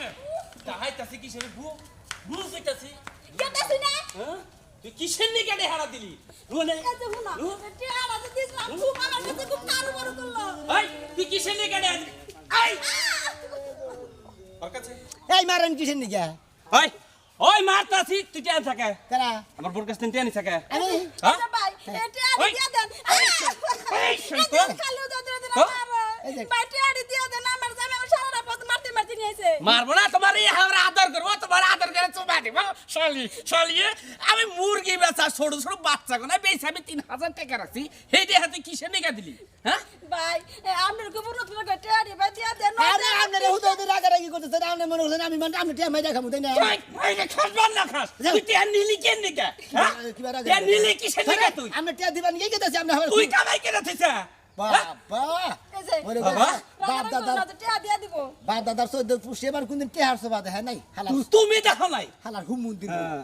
কিসের তাহাইতাছি কিসের বু কইতাছি কেটেছি না হ্যাঁ তুই কিসের নি কেটে হারা দিলি রুনে এই দেখো না টিয়ারা তো দিছিলাম খুব আমার কাছে খুব কারবার করলো এই তুই কিসের নি কেটে এই ওর কাছে এই মারেন কিসের নিকে ওই ওই মারতাছি তুই টেন থাকে কারা আমার বোর কাছে টেনই থাকে আমি হ্যাঁ আচ্ছা ভাই টিয়ারা ওই। দিয়ে দেন এই শুনতো খালু দাদা এই যে। ভাই টিয়ারা দিয়ে দেন আমার জামাই আমার সারা রাত মারতে মারতে নিয়েছে মারবো না তোমার এই আমরা আদর করবো তোমার আদর করে চুমা দিব শালি আমি মুরগি বেচা ছোট ছোট বাচ্চা কোনা বেচা আমি 3000 টাকা রাখছি হেডে হাতে কিসের নিকা দিলি হ্যাঁ ভাই আপনার গোবর নতুন টিয়ারা ভাই দিয়ে দেন আরে আপনারে হুদুদ রাগারাগি করতেছেন আপনি মনে করছেন আমি মানে আপনি টিয়া মাই দেখাবো তাই না তুই এই খাস বান না খাস তুই তে নিলি কেন নিকা হ্যাঁ কি বারা তে নিলি কিসের নিকা তুই আপনি টিয়া দিবেন কি কইতাছি আপনি তুই কামাই কেন থিসা বাবা এই যে ওরে বাবা। বাপ দাদা টিয়ারা দিয়ে দিব বাপ দাদার 14 পুষে এবার কোনদিন টিয়া হারছে বাদে হ্যাঁ নাই হালার তুমি দেখো নাই হালার হুম মন্দির হ্যাঁ